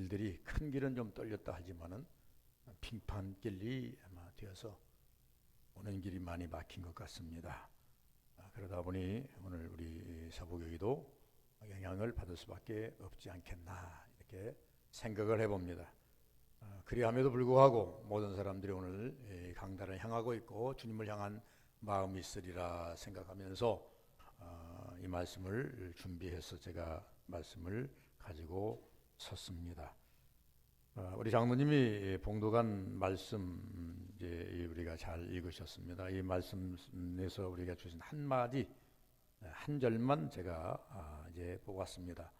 길들이 큰 길은 좀 떨렸다 하지만은 빙판길이 아마 되어서 오는 길이 많이 막힌 것 같습니다. 그러다 보니 오늘 우리 서부교회도 영향을 받을 수밖에 없지 않겠나 이렇게 생각을 해봅니다. 그리함에도 불구하고 모든 사람들이 오늘 강단을 향하고 있고 주님을 향한 마음이 있으리라 생각하면서 이 말씀을 준비해서 제가 말씀을 가지고 섰습니다. 우리 장로님이 봉독한 말씀 이제 우리가 잘 읽으셨습니다. 이 말씀에서 우리가 주신 한마디 한 절만 제가 이제 뽑았습니다.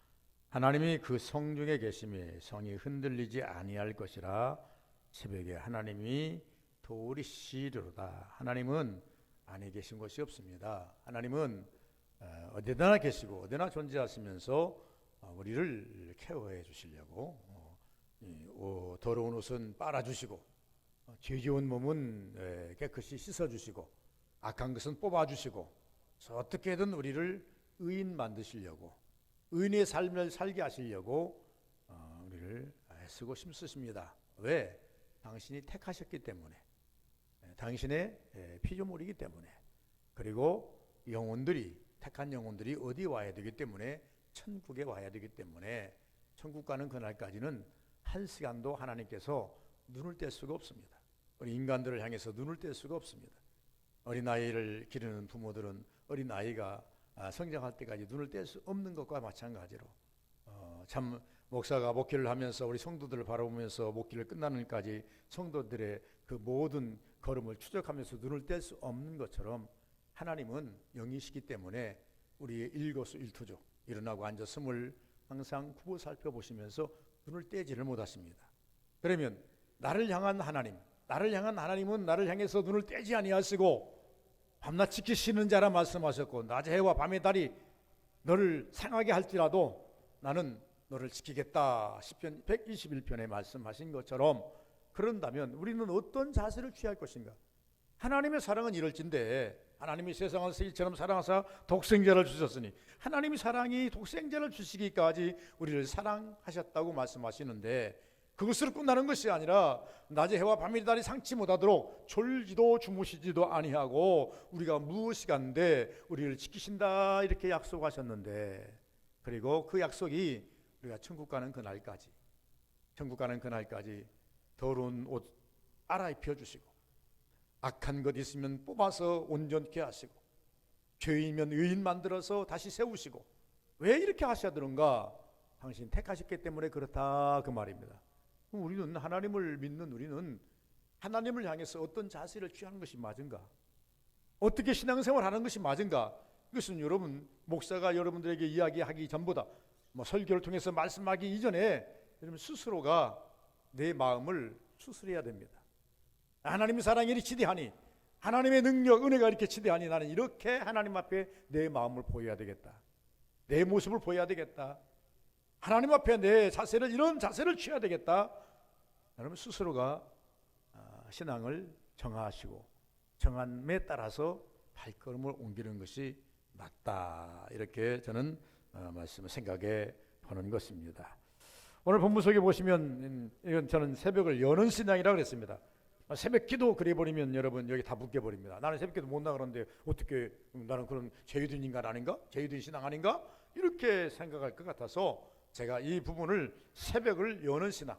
하나님이 그 성 중에 계심에 성이 흔들리지 아니할 것이라 새벽에 하나님이 도우리시리로다. 하나님은 안에 계신 것이 없습니다. 하나님은 어디나 계시고 어디나 존재하시면서 우리를 케어해 주시려고 더러운 옷은 빨아주시고 죄 지은 몸은 깨끗이 씻어주시고 악한 것은 뽑아주시고 어떻게든 우리를 의인 만드시려고 의인의 삶을 살게 하시려고 우리를 애쓰고 힘쓰십니다. 왜? 당신이 택하셨기 때문에, 당신의 피조물이기 때문에, 그리고 영혼들이 택한 영혼들이 어디 와야 되기 때문에 천국에 와야 되기 때문에 천국 가는 그날까지는 한 시간도 하나님께서 눈을 뗄 수가 없습니다. 우리 인간들을 향해서 눈을 뗄 수가 없습니다. 어린아이를 기르는 부모들은 어린아이가 성장할 때까지 눈을 뗄 수 없는 것과 마찬가지로 참 목사가 목회를 하면서 우리 성도들을 바라보면서 목회를 끝나는까지 성도들의 그 모든 걸음을 추적하면서 눈을 뗄 수 없는 것처럼 하나님은 영이시기 때문에 우리의 일거수일투족 일어나고 앉았음을 항상 굽어 살펴보시면서 눈을 떼지를 못하십니다. 그러면 나를 향한 하나님은 나를 향해서 눈을 떼지 아니하시고 밤낮 지키시는 자라 말씀하셨고 낮의 해와 밤의 달이 너를 상하게 할지라도 나는 너를 지키겠다. 시편 121편에 말씀하신 것처럼 그런다면 우리는 어떤 자세를 취할 것인가? 하나님의 사랑은 이럴진데 하나님이 세상을 이처럼 사랑하사 독생자를 주셨으니 하나님이 사랑이 독생자를 주시기까지 우리를 사랑하셨다고 말씀하시는데 그것으로 끝나는 것이 아니라 낮의 해와 밤의 달이 상치 못하도록 졸지도 주무시지도 아니하고 우리가 무엇이 간데 우리를 지키신다 이렇게 약속하셨는데 그리고 그 약속이 우리가 천국 가는 그날까지 더러운 옷 갈아입혀 주시고 악한 것 있으면 뽑아서 온전케 하시고 죄이면 의인 만들어서 다시 세우시고 왜 이렇게 하셔야 되는가? 당신 택하셨기 때문에 그렇다 그 말입니다. 우리는 하나님을 믿는 우리는 하나님을 향해서 어떤 자세를 취하는 것이 맞은가? 어떻게 신앙생활 하는 것이 맞은가? 이것은 여러분 목사가 여러분들에게 이야기하기 전보다 설교를 통해서 말씀하기 이전에 여러분 스스로가 내 마음을 추스려야 됩니다. 하나님의 사랑이 이렇게 지대하니 하나님의 능력 은혜가 이렇게 지대하니 나는 이렇게 하나님 앞에 내 마음을 보여야 되겠다. 내 모습을 보여야 되겠다. 하나님 앞에 내 자세를 이런 자세를 취해야 되겠다. 여러분 스스로가 신앙을 정하시고 정함에 따라서 발걸음을 옮기는 것이 맞다. 이렇게 저는 말씀을 생각해 보는 것입니다. 오늘 본문 속에 보시면 이건 저는 새벽을 여는 신앙이라고 그랬습니다. 새벽 기도 그래버리면 여러분 여기 다 묶여버립니다. 나는 새벽 기도 못 나가는데 어떻게 나는 그런 제유든 인간 아닌가? 제유든 신앙 아닌가? 이렇게 생각할 것 같아서 제가 이 부분을 새벽을 여는 신앙,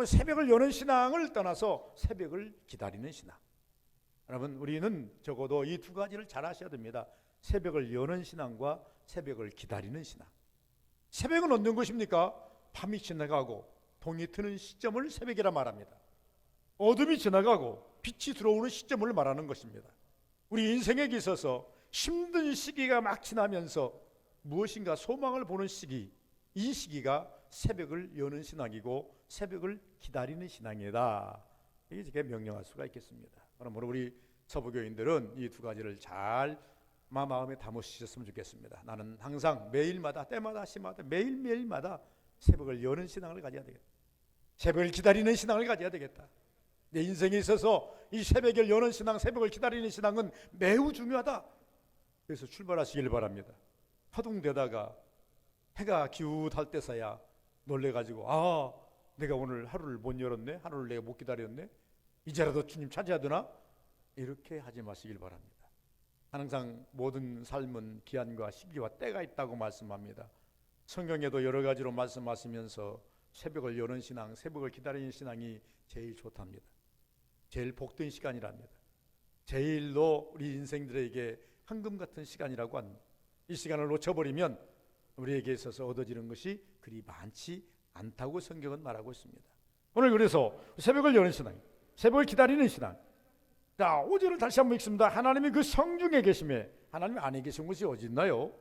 새벽을 여는 신앙을 떠나서 새벽을 기다리는 신앙. 여러분 우리는 적어도 이 두 가지를 잘 하셔야 됩니다. 새벽을 여는 신앙과 새벽을 기다리는 신앙. 새벽은 어떤 것입니까? 밤이 지나가고 동이 트는 시점을 새벽이라 말합니다. 어둠이 지나가고 빛이 들어오는 시점을 말하는 것입니다. 우리 인생에 있어서 힘든 시기가 막 지나면서 무엇인가 소망을 보는 시기, 이 시기가 새벽을 여는 신앙이고 새벽을 기다리는 신앙이다. 이게 제가 명령할 수가 있겠습니다. 그러므로 우리 서부교인들은 이 두 가지를 잘 마음에 담으셨으면 좋겠습니다. 나는 항상 매일마다 때마다 시마다 매일매일마다 새벽을 여는 신앙을 가져야 되겠다. 새벽을 기다리는 신앙을 가져야 되겠다. 내 인생에 있어서 이 새벽을 여는 신앙, 새벽을 기다리는 신앙은 매우 중요하다. 그래서 출발하시길 바랍니다. 허둥대다가 해가 기웃할 때서야 놀래가지고 내가 오늘 하루를 못 열었네, 하루를 내가 못 기다렸네, 이제라도 주님 찾아야 되나? 이렇게 하지 마시길 바랍니다. 항상 모든 삶은 기한과 시기와 때가 있다고 말씀합니다. 성경에도 여러 가지로 말씀하시면서 새벽을 여는 신앙, 새벽을 기다리는 신앙이 제일 좋답니다. 제일 복된 시간이랍니다. 제일로 우리 인생들에게 황금 같은 시간이라고 합니다. 이 시간을 놓쳐버리면 우리에게 있어서 얻어지는 것이 그리 많지 않다고 성경은 말하고 있습니다. 오늘 그래서 새벽을 여는 신앙, 새벽을 기다리는 신앙. 자, 5절을 다시 한번 읽습니다. 하나님이 그 성중에 계심에, 하나님이 안에 계신 곳이 어디 있나요?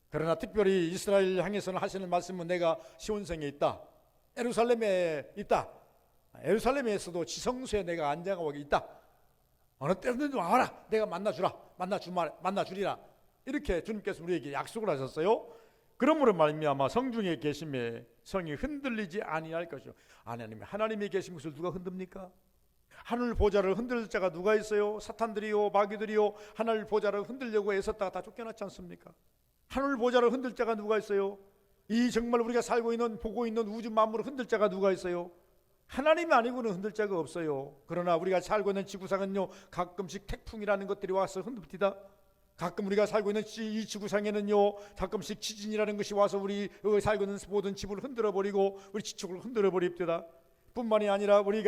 그러나 특별히 이스라엘 향해서는 하시는 말씀은 내가 시온성에 있다, 예루살렘에 있다, 예루살렘에서도 지성소에 내가 안장하고 있다, 어느 때든지 와라, 내가 만나주리라, 이렇게 주님께서 우리에게 약속을 하셨어요. 그러므로 말미암아 성중에 계심에 성이 흔들리지 아니할 것이요. 하나님이 계신 것을 누가 흔듭니까? 하늘 보좌를 흔들 자가 누가 있어요? 사탄들이요, 마귀들이요, 하늘 보좌를 흔들려고 애썼다가 다 쫓겨났지 않습니까? 하늘 보좌를 흔들 자가 누가 있어요? 이 정말 우리가 살고 있는, 보고 있는 우주 만물을 흔들 자가 누가 있어요? 하나님이 아니고는 흔들 자가 없어요. 그러나 우리가 살고 있는 지구상은요, 가끔씩 태풍이라는 것들이 와서 흔듭니다. 가끔 우리가 살고 있는 이 지구상에는요, 가끔씩 지진이라는 것이 와서 우리 살고 있는 모든 집을 흔들어버리고 우리 지축을 흔들어버립니다. 뿐만이 아니라 우리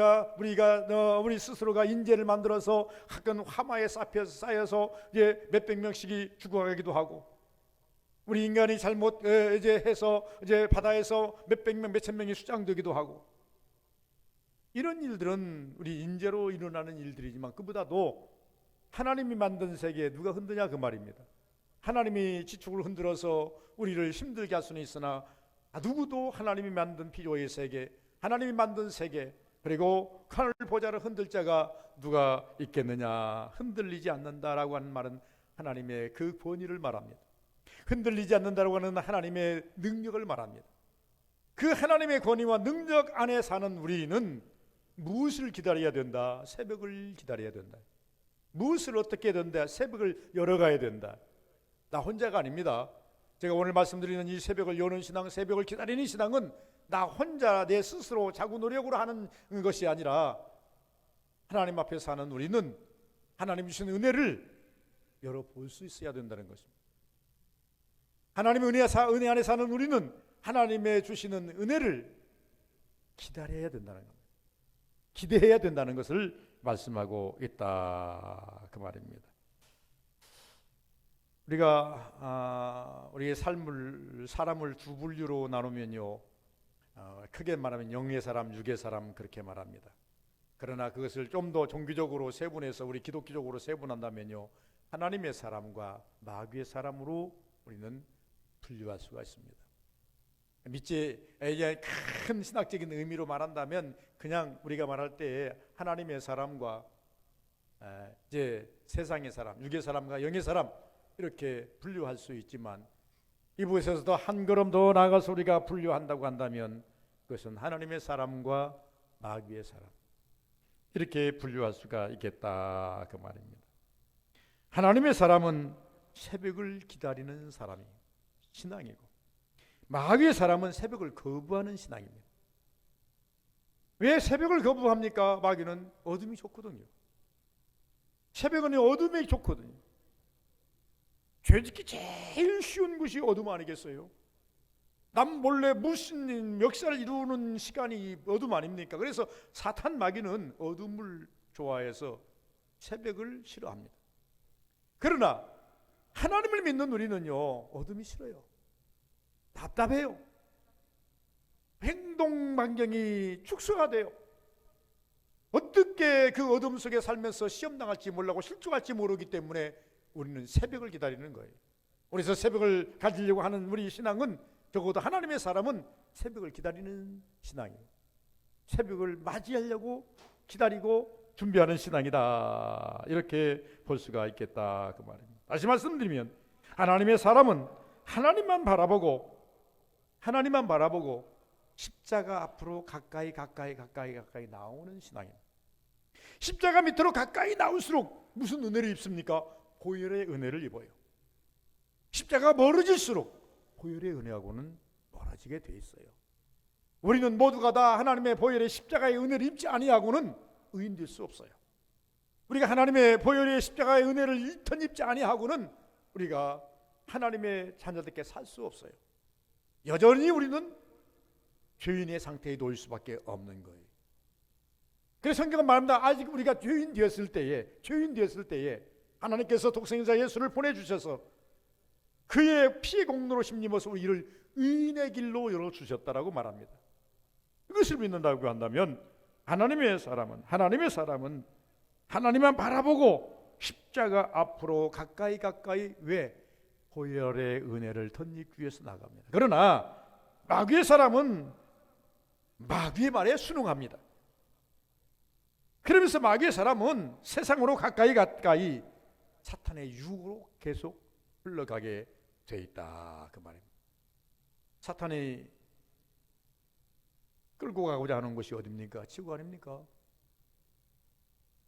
스스로가 인재를 만들어서 가끔 화마에 쌓여서 이제 몇백 명씩이 죽어가기도 하고, 우리 인간이 잘못 해서 바다에서 몇백 명, 몇천 명이 수장되기도 하고, 이런 일들은 우리 인재로 일어나는 일들이지만 그보다도 하나님이 만든 세계에 누가 흔드냐 그 말입니다. 하나님이 지축을 흔들어서 우리를 힘들게 할 수는 있으나 누구도 하나님이 만든 피조의 세계, 하나님이 만든 세계, 그리고 하늘 보좌를 흔들 자가 누가 있겠느냐, 흔들리지 않는다라고 하는 말은 하나님의 그 권위를 말합니다. 흔들리지 않는다라고 하는 하나님의 능력을 말합니다. 그 하나님의 권위와 능력 안에 사는 우리는 무엇을 기다려야 된다? 새벽을 기다려야 된다. 무엇을 어떻게 해야 된다? 새벽을 열어가야 된다. 나 혼자가 아닙니다. 제가 오늘 말씀드리는 이 새벽을 여는 신앙, 새벽을 기다리는 신앙은 나 혼자 내 스스로 자구 노력으로 하는 것이 아니라 하나님 앞에 사는 우리는 하나님 주신 은혜를 열어볼 수 있어야 된다는 것입니다. 하나님의 은혜 안에 사는 우리는 하나님의 주시는 은혜를 기다려야 된다는 겁니다. 기대해야 된다는 것을 말씀하고 있다 그 말입니다. 우리가 우리의 사람을 두 분류로 나누면요, 크게 말하면 영의 사람, 육의 사람 그렇게 말합니다. 그러나 그것을 좀 더 종교적으로 세분해서 우리 기독교적으로 세분한다면요, 하나님의 사람과 마귀의 사람으로 우리는 분류할 수가 있습니다. 큰 신학적인 의미로 말한다면 그냥 우리가 말할 때 하나님의 사람과 이제 세상의 사람, 육의 사람과 영의 사람 이렇게 분류할 수 있지만, 이곳에서도 한 걸음 더 나아가서 우리가 분류한다고 한다면 그것은 하나님의 사람과 마귀의 사람, 이렇게 분류할 수가 있겠다 그 말입니다. 하나님의 사람은 새벽을 기다리는 사람이 신앙이고, 마귀의 사람은 새벽을 거부하는 신앙입니다. 왜 새벽을 거부합니까? 마귀는 어둠이 좋거든요. 새벽은 어둠이 좋거든요. 죄짓기 제일 쉬운 것이 어둠 아니겠어요? 남 몰래 무슨 역사를 이루는 시간이 어둠 아닙니까? 그래서 사탄 마귀는 어둠을 좋아해서 새벽을 싫어합니다. 그러나 하나님을 믿는 우리는요, 어둠이 싫어요. 답답해요. 행동 반경이 축소가 돼요. 어떻게 그 어둠 속에 살면서 시험당할지 몰라고 실족할지 모르기 때문에 우리는 새벽을 기다리는 거예요. 그래서 새벽을 가지려고 하는 우리 신앙은, 적어도 하나님의 사람은 새벽을 기다리는 신앙이에요. 새벽을 맞이하려고 기다리고 준비하는 신앙이다, 이렇게 볼 수가 있겠다 그 말입니다. 다시 말씀드리면 하나님의 사람은 하나님만 바라보고 십자가 앞으로 가까이 나오는 신앙입니다. 십자가 밑으로 가까이 나올수록 무슨 은혜를 입습니까? 보혈의 은혜를 입어요. 십자가가 멀어질수록 보혈의 은혜하고는 멀어지게 돼 있어요. 우리는 모두가 다 하나님의 보혈의 십자가의 은혜를 입지 아니하고는 의인 될 수 없어요. 우리가 하나님의 보혈의 십자가의 은혜를 일턴 입지 아니하고는 우리가 하나님의 자녀들께 살 수 없어요. 여전히 우리는 죄인의 상태에 놓일 수밖에 없는 거예요. 그래서 성경은 말합니다. 아직 우리가 죄인 되었을 때에 하나님께서 독생자 예수를 보내주셔서 그의 피의 공로로 힘입어서 우리를 의인의 길로 열어주셨다라고 말합니다. 이것을 믿는다고 한다면 하나님의 사람은 하나님만 바라보고 십자가 앞으로 가까이 왜 보혈의 은혜를 덧입기 위해서 나갑니다. 그러나 마귀의 사람은 마귀의 말에 순응합니다. 그러면서 마귀의 사람은 세상으로 가까이 사탄의 유혹으로 계속 흘러가게 돼 있다, 그 말입니다. 사탄이 끌고 가고자 하는 곳이 어디입니까? 지구 아닙니까?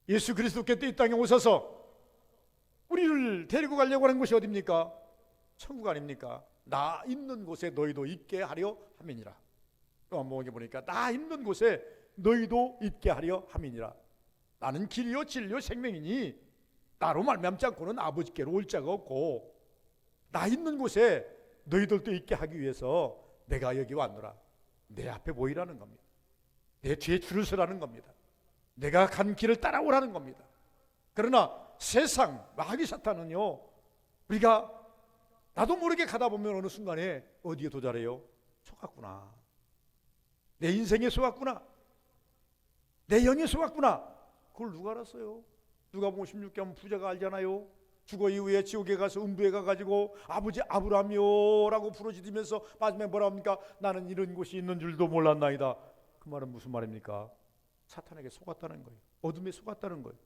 예수 그리스도께서 이 땅에 오셔서 우리를 데리고 가려고 하는 곳이 어디입니까? 천국 아닙니까? 나 있는 곳에 너희도 있게 하려 함이니라. 요한복음에 보니까 나 있는 곳에 너희도 있게 하려 함이니라. 나는 길이요 진리요 생명이니 나로 말미암지 않고는 아버지께로 올 자가 없고 나 있는 곳에 너희들도 있게 하기 위해서 내가 여기 왔노라. 내 앞에 보이라는 겁니다. 내 뒤에 줄을 서라는 겁니다. 내가 간 길을 따라오라는 겁니다. 그러나 세상 마귀 사탄은요, 우리가 나도 모르게 가다 보면 어느 순간에 어디에 도달해요? 속았구나. 내 인생에 속았구나. 내 영에 속았구나. 그걸 누가 알았어요? 누가복음 16장 부자가 알잖아요. 죽어 이후에 지옥에 가서 음부에 가가지고 아버지 아브라함이요 라고 부르짖으면서 마지막에 뭐라 합니까? 나는 이런 곳이 있는 줄도 몰랐나이다. 그 말은 무슨 말입니까? 사탄에게 속았다는 거예요. 어둠에 속았다는 거예요.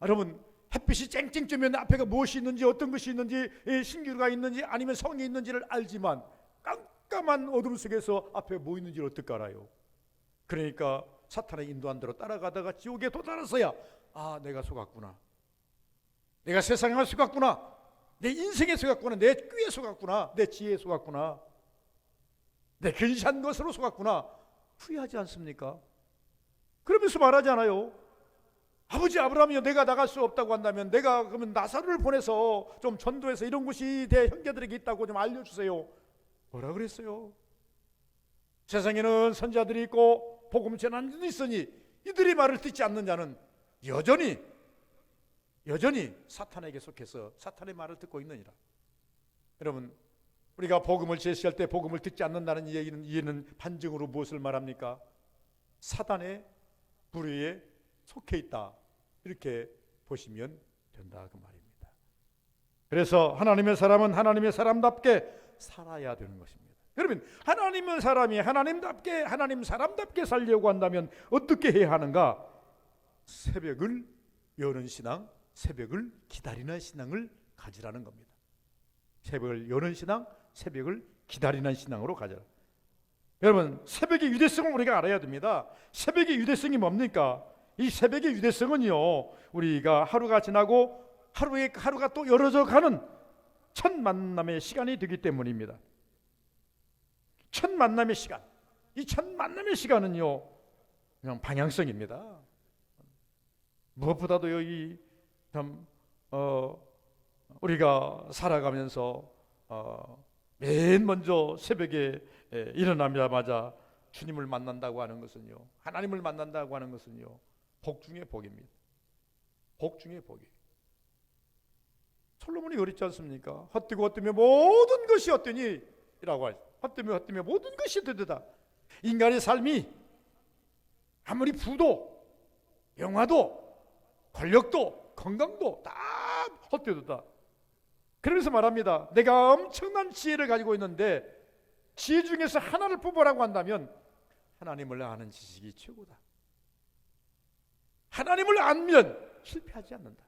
여러분, 햇빛이 쨍쨍 뜨면 앞에가 무엇이 있는지, 어떤 것이 있는지, 신기루가 있는지 아니면 성이 있는지를 알지만 깜깜한 어둠 속에서 앞에 뭐 있는지를 어떻게 알아요? 그러니까 사탄의 인도한 대로 따라가다가 지옥에 도달해서야 아, 내가 속았구나. 내가 세상에 속았구나. 내 인생에 속았구나. 내 꾀에 속았구나. 내 지혜에 속았구나. 내 근사한 것으로 속았구나. 후회하지 않습니까? 그러면서 말하잖아요. 아버지 아브라함이요, 내가 나갈 수 없다고 한다면 내가 그러면 나사로를 보내서 좀 전도해서 이런 곳이 내 형제들에게 있다고 좀 알려주세요. 뭐라 그랬어요? 세상에는 선자들이 있고 복음 전하는 자들이 있으니 이들의 말을 듣지 않는 자는 여전히 사탄에게 속해서 사탄의 말을 듣고 있느니라. 여러분, 우리가 복음을 제시할 때 복음을 듣지 않는다는 이해는 반증으로 무엇을 말합니까? 사단의 부류에 속해 있다, 이렇게 보시면 된다, 그 말입니다. 그래서 하나님의 사람은 하나님의 사람답게 살아야 되는 것입니다. 여러분, 하나님의 사람이 하나님 사람답게 살려고 한다면 어떻게 해야 하는가? 새벽을 여는 신앙, 새벽을 기다리는 신앙을 가지라는 겁니다. 새벽을 여는 신앙, 새벽을 기다리는 신앙으로 가져라. 여러분, 새벽의 유대성을 우리가 알아야 됩니다. 새벽의 유대성이 뭡니까? 이 새벽의 유대성은요, 우리가 하루가 지나고 하루가 또 열어져 가는 첫 만남의 시간이 되기 때문입니다. 첫 만남의 시간, 이 첫 만남의 시간은요, 그냥 방향성입니다. 무엇보다도 여기 참 우리가 살아가면서 맨 먼저 새벽에 일어나자마자 주님을 만난다고 하는 것은요, 하나님을 만난다고 하는 것은요, 복 중의 복입니다. 복 중의 복이에요. 솔로몬이 그랬지 않습니까? 헛되며 모든 것이 어떠니? 라고 하죠. 헛되며 모든 것이 되다. 인간의 삶이 아무리 부도, 영화도, 권력도, 건강도 다 헛되다. 그러면서 말합니다. 내가 엄청난 지혜를 가지고 있는데 지혜 중에서 하나를 뽑으라고 한다면 하나님을 아는 지식이 최고다. 하나님을 알면 실패하지 않는다.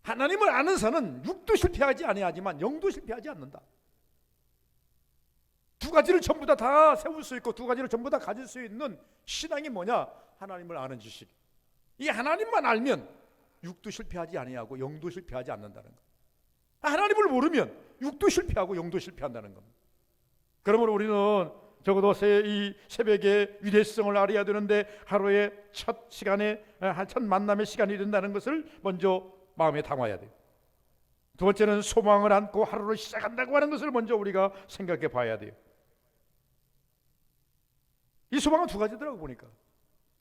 하나님을 아는 자는 육도 실패하지 아니하지만 영도 실패하지 않는다. 두 가지를 전부 다 세울 수 있고 두 가지를 전부 다 가질 수 있는 신앙이 뭐냐? 하나님을 아는 지식. 이 하나님만 알면 육도 실패하지 아니하고 영도 실패하지 않는다는 것. 하나님을 모르면 육도 실패하고 영도 실패한다는 겁니다. 그러므로 우리는 적어도 이 새벽의 위대성을 알아야 되는데 하루의 첫 시간에 첫 만남의 시간이 된다는 것을 먼저 마음에 담아야 돼요. 두 번째는 소망을 안고 하루를 시작한다고 하는 것을 먼저 우리가 생각해 봐야 돼요. 이 소망은 두 가지더라고 보니까.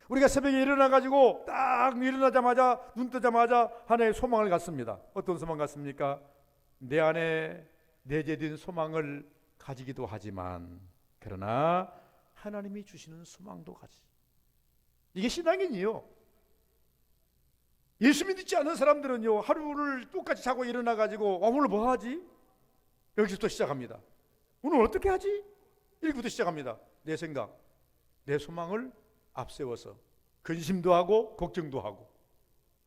우리가 새벽에 일어나가지고 딱 일어나자마자 눈 뜨자마자 하나의 소망을 갖습니다. 어떤 소망 갖습니까? 내 안에 내재된 소망을 가지기도 하지만 그러나 하나님이 주시는 소망도 가지. 이게 신앙이니요. 예수 믿지 않는 사람들은요, 하루를 똑같이 자고 일어나가지고 오늘 뭐 하지? 여기서부터 시작합니다. 오늘 어떻게 하지? 이렇게부터 시작합니다. 내 생각, 내 소망을 앞세워서 근심도 하고 걱정도 하고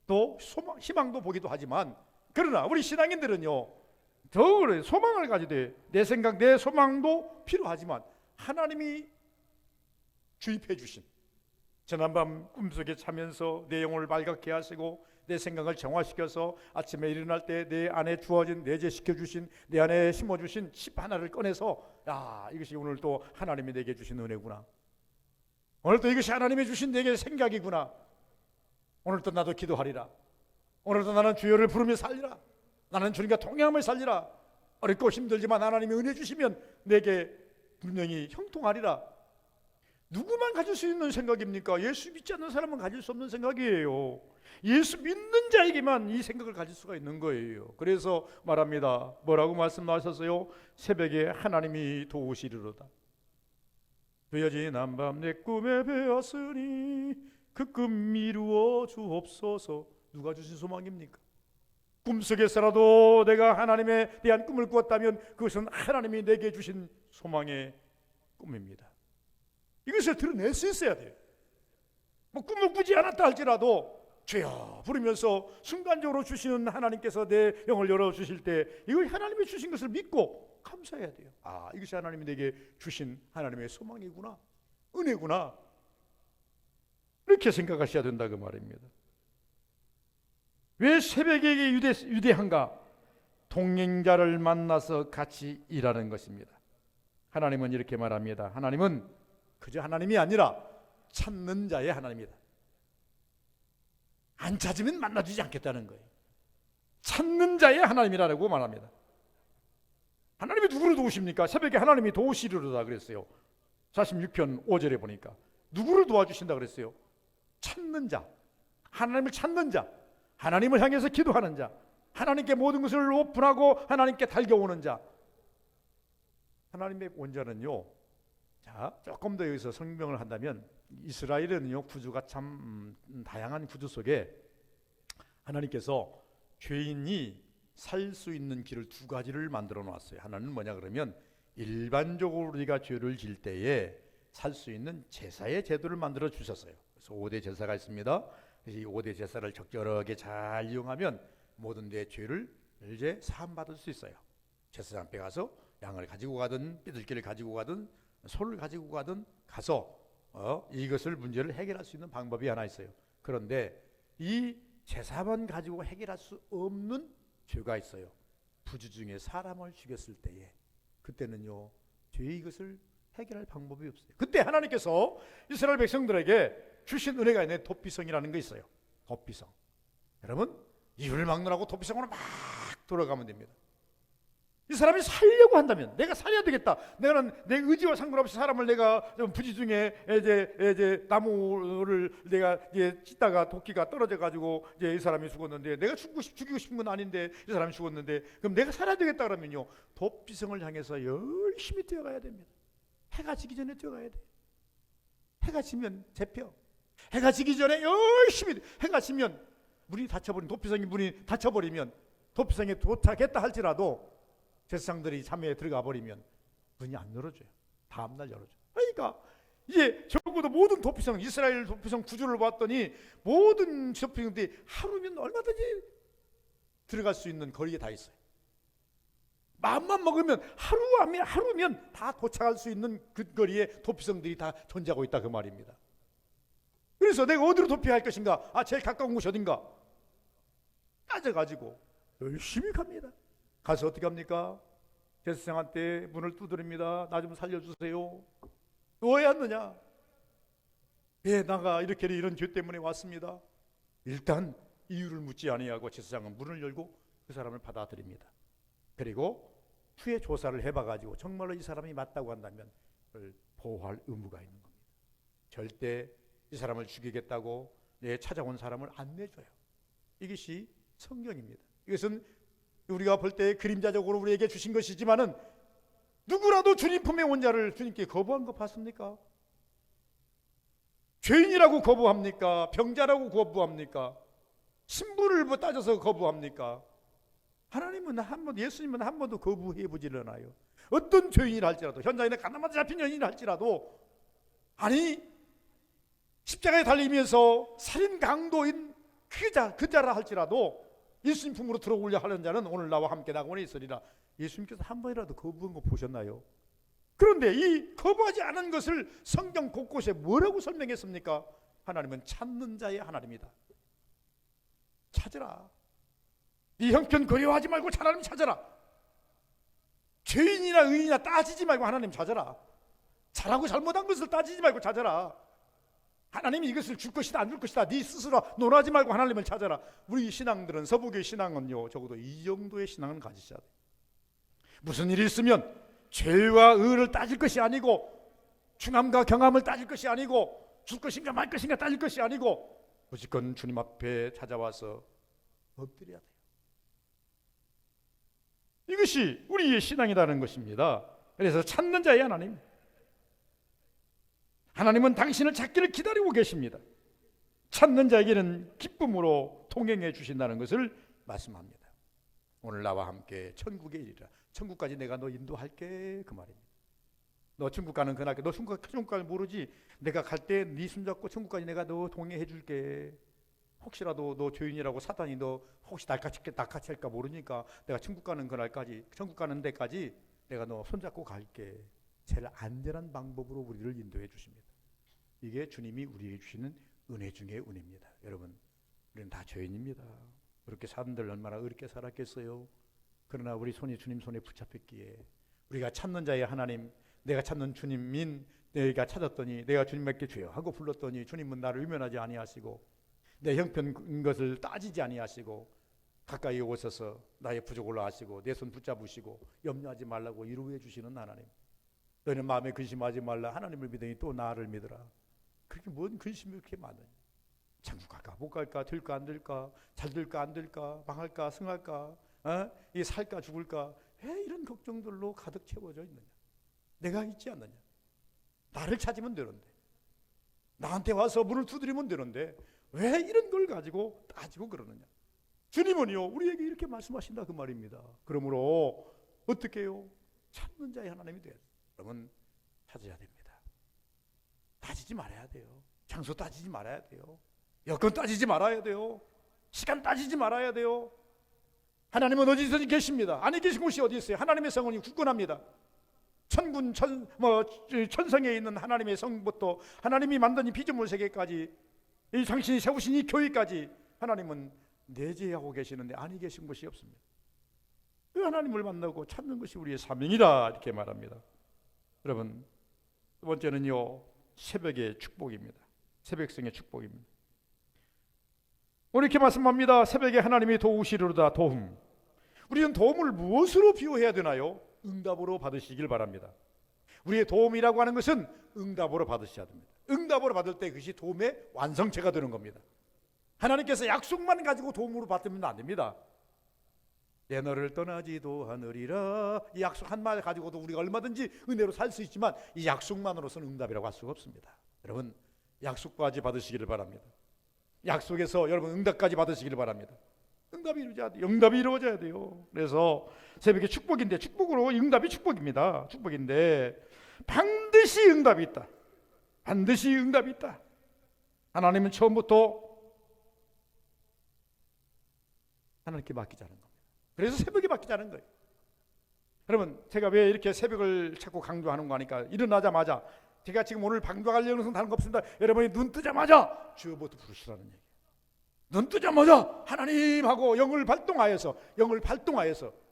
또 희망도 보기도 하지만, 그러나 우리 신앙인들은요 더 그래. 소망을 가지되 내 생각, 내 소망도 필요하지만 하나님이 주입해 주신, 지난밤 꿈속에 자면서 내 영혼을 발갛게 하시고 내 생각을 정화시켜서 아침에 일어날 때 내 안에 주어진, 내재시켜 주신, 내 안에 심어 주신 칩 하나를 꺼내서, 야, 이것이 오늘 또 하나님이 내게 주신 은혜구나, 오늘 또 이것이 하나님이 주신 내게 생각이구나, 오늘 또 나도 기도하리라, 오늘 또 나는 주여를 부르며 살리라, 나는 주님과 동행하며 살리라, 어렵고 힘들지만 하나님이 은혜 주시면 내게 분명히 형통하리라. 누구만 가질 수 있는 생각입니까? 예수 믿지 않는 사람은 가질 수 없는 생각이에요. 예수 믿는 자에게만 이 생각을 가질 수가 있는 거예요. 그래서 말합니다. 뭐라고 말씀하셨어요? 새벽에 하나님이 도우시리로다. 베어진 한밤 내 꿈에 베었으니 그 꿈 이루어 주옵소서. 누가 주신 소망입니까? 꿈속에서라도 내가 하나님에 대한 꿈을 꾸었다면 그것은 하나님이 내게 주신 소망의 꿈입니다. 이것을 드러낼 수 있어야 돼요. 뭐 꿈을 꾸지 않았다 할지라도 주여 부르면서 순간적으로 주시는 하나님께서 내 영을 열어주실 때 이걸 하나님이 주신 것을 믿고 감사해야 돼요. 아, 이것이 하나님이 내게 주신 하나님의 소망이구나, 은혜구나, 이렇게 생각하셔야 된다 그 말입니다. 왜 새벽에 유대한가? 동행자를 만나서 같이 일하는 것입니다. 하나님은 이렇게 말합니다. 하나님은 그저 하나님이 아니라 찾는 자의 하나님이다. 안 찾으면 만나주지 않겠다는 거예요. 찾는 자의 하나님이라고 말합니다. 하나님이 누구를 도우십니까? 새벽에 하나님이 도우시리로다 그랬어요. 46편 5절에 보니까 누구를 도와주신다 그랬어요? 찾는 자, 하나님을 찾는 자, 하나님을 향해서 기도하는 자, 하나님께 모든 것을 오픈하고 하나님께 달겨오는 자. 하나님의 원자는요, 자, 조금 더 여기서 설명을 한다면 이스라엘은요 구주가 참 다양한 구주 속에 하나님께서 죄인이 살 수 있는 길을 두 가지를 만들어 놨어요. 하나는 뭐냐 그러면 일반적으로 우리가 죄를 질 때에 살 수 있는 제사의 제도를 만들어 주셨어요. 그래서 5대 제사가 있습니다. 그래서 이 5대 제사를 적절하게 잘 이용하면 모든 내 죄를 이제 사함받을 수 있어요. 제사장 앞에 가서 양을 가지고 가든 삐들기를 가지고 가든 소를 가지고 가든 가서 이것을 문제를 해결할 수 있는 방법이 하나 있어요. 그런데 이 제사만 가지고 해결할 수 없는 죄가 있어요. 부주 중에 사람을 죽였을 때에, 그때는요 죄의 이것을 해결할 방법이 없어요. 그때 하나님께서 이스라엘 백성들에게 주신 은혜가 있는 도피성이라는 게 있어요. 도피성. 여러분, 이유를 막느라고 도피성으로 막 돌아가면 됩니다. 이 사람이 살려고 한다면, 내가 살려야 되겠다, 내가는 내 의지와 상관없이 사람을 내가 부지 중에 이제 나무를 내가 이제 찢다가 도끼가 떨어져 가지고 이제 이 사람이 죽었는데, 내가 죽이고 싶은 건 아닌데 이 사람이 죽었는데, 그럼 내가 살아야 되겠다 그러면요 도피성을 향해서 열심히 뛰어가야 됩니다. 해가 지기 전에 뛰어가야 돼. 해가 지면 잡혀. 해가 지기 전에 열심히, 해가 지면 문이 닫혀버린, 도피성이 문이 닫혀버리면, 도피성에 도착했다 할지라도 제사장들이 참회에 들어가 버리면 문이 안 열어줘요. 다음날 열어줘요. 그러니까 이제 적어도 모든 도피성, 이스라엘 도피성 구조를 봤더니 모든 도피성들이 하루면 얼마든지 들어갈 수 있는 거리에 다 있어요. 마음만 먹으면 하루면 다 도착할 수 있는 그 거리에 도피성들이 다 존재하고 있다 그 말입니다. 그래서 내가 어디로 도피할 것인가? 제일 가까운 곳이 어딘가? 따져가지고 열심히 갑니다. 가서 어떻게 합니까? 제사장한테 문을 두드립니다. 나 좀 살려주세요. 왜 왔느냐? 왜 나가 이렇게 이런 죄 때문에 왔습니다. 일단 이유를 묻지 아니하고 제사장은 문을 열고 그 사람을 받아들입니다. 그리고 후에 조사를 해봐가지고 정말로 이 사람이 맞다고 한다면 그걸 보호할 의무가 있는 겁니다. 절대 이 사람을 죽이겠다고 내 찾아온 사람을 안 내줘요. 이것이 성경입니다. 이것은 우리가 볼 때 그림자적으로 우리에게 주신 것이지만은 누구라도 주님 품에 온 자를 주님께 거부한 거 봤습니까? 죄인이라고 거부합니까? 병자라고 거부합니까? 신분을 따져서 거부합니까? 하나님은 예수님은 한 번도 거부해 보질 않아요. 어떤 죄인이라 할지라도, 현장에 가나마다 잡힌 여인이라 할지라도, 아니 십자가에 달리면서 살인 강도인 그 자라 할지라도 예수님 품으로 들어오려 하는 자는 오늘 나와 함께 낙원에 있으리라. 예수님께서 한 번이라도 거부한 거 보셨나요? 그런데 이 거부하지 않은 것을 성경 곳곳에 뭐라고 설명했습니까? 하나님은 찾는 자의 하나님이다. 찾으라. 네 형편 고려하지 말고 하나님 찾아라. 죄인이나 의인이나 따지지 말고 하나님 찾아라. 잘하고 잘못한 것을 따지지 말고 찾아라. 하나님이 이것을 줄 것이다 안 줄 것이다 네 스스로 논하지 말고 하나님을 찾아라. 우리 신앙들은, 서부교의 신앙은요, 적어도 이 정도의 신앙은 가지셔야 돼요. 무슨 일이 있으면 죄와 의를 따질 것이 아니고, 충함과 경함을 따질 것이 아니고, 줄 것인가 말 것인가 따질 것이 아니고, 무조건 주님 앞에 찾아와서 엎드려야 돼요. 이것이 우리의 신앙이라는 것입니다. 그래서 찾는 자의 하나님, 하나님은 당신을 찾기를 기다리고 계십니다. 찾는 자에게는 기쁨으로 통행해 주신다는 것을 말씀합니다. 오늘 나와 함께 천국에 이르라. 천국까지 내가 너 인도할게, 그 말입니다. 너 천국 가는 그날, 너 천국 가는 모르지. 내가 갈 때 네 손잡고 천국까지 내가 너 동행해 줄게. 혹시라도 너 죄인이라고 사단이 너 혹시 낚아챌까 모르니까 내가 천국 가는 그날까지, 천국 가는 데까지 내가 너 손잡고 갈게. 제일 안전한 방법으로 우리를 인도해 주십니다. 이게 주님이 우리에게 주시는 은혜 중의 은혜입니다. 여러분, 우리는 다 죄인입니다. 그렇게 사람들 얼마나 어렵게 살았겠어요. 그러나 우리 손이 주님 손에 붙잡혔기에 우리가 찾는 자의 하나님, 내가 찾는 주님인 내가 찾았더니, 내가 주님께 주여 하고 불렀더니 주님은 나를 외면하지 아니하시고 내 형편인 것을 따지지 아니하시고 가까이 오셔서 나의 부족을 아시고 내 손 붙잡으시고 염려하지 말라고 위로해 주시는 하나님. 너희는 마음에 근심하지 말라. 하나님을 믿으니 또 나를 믿으라. 그렇게 뭔 근심이 그렇게 많으냐. 천국 갈까 못 갈까, 될까 안 될까, 잘 될까 안 될까, 망할까 승할까, 이 살까 죽을까, 왜 이런 걱정들로 가득 채워져 있느냐. 내가 있지 않느냐. 나를 찾으면 되는데, 나한테 와서 문을 두드리면 되는데 왜 이런 걸 가지고 따지고 그러느냐. 주님은요 우리에게 이렇게 말씀하신다 그 말입니다. 그러므로 어떻게 해요? 찾는 자의 하나님이 돼야 돼요. 여러분, 찾아야 됩니다. 따지지 말아야 돼요. 장소 따지지 말아야 돼요. 여건 따지지 말아야 돼요. 시간 따지지 말아야 돼요. 하나님은 어디서든지 계십니다. 안에 계신 곳이 어디 있어요? 하나님의 성은 굳건합니다. 천성에 있는 하나님의 성부터 하나님이 만든 이 피조물 세계까지, 이 당신이 세우신 이 교회까지 하나님은 내재하고 계시는데 안에 계신 곳이 없습니다. 그 하나님을 만나고 찾는 것이 우리의 사명이다, 이렇게 말합니다. 여러분, 두 번째는요, 새벽의 축복입니다. 새벽성의 축복입니다. 오늘 이렇게 말씀합니다. 새벽에 하나님이 도우시리로다. 도움. 우리는 도움을 무엇으로 비유해야 되나요? 응답으로 받으시길 바랍니다. 우리의 도움이라고 하는 것은 응답으로 받으셔야 됩니다. 응답으로 받을 때 그것이 도움의 완성체가 되는 겁니다. 하나님께서 약속만 가지고 도움으로 받으면 안 됩니다. 내 너를 떠나지도 않으리라, 이 약속 한마디 가지고도 우리가 얼마든지 은혜로 살 수 있지만 이 약속만으로서는 응답이라고 할 수가 없습니다. 여러분, 약속까지 받으시기를 바랍니다. 약속에서 여러분 응답까지 받으시기를 바랍니다. 응답이 이루어져야 돼요. 그래서 새벽에 축복인데, 축복으로 응답이 축복입니다. 축복인데 반드시 응답이 있다. 반드시 응답이 있다. 하나님은 처음부터 하나님께 맡기자는 겁니다. 그래서 새벽에 맡기자는 거예요. 여러분, 제가 왜 이렇게 새벽을 자꾸 강조하는 거 하니까, 일어나자마자, 제가 지금 오늘 방송하려는 것은 다른 거 없습니다. 여러분이 눈 뜨자마자 주여부터 부르시라는 얘기예요. 눈 뜨자마자 하나님 하고 영을 발동하여서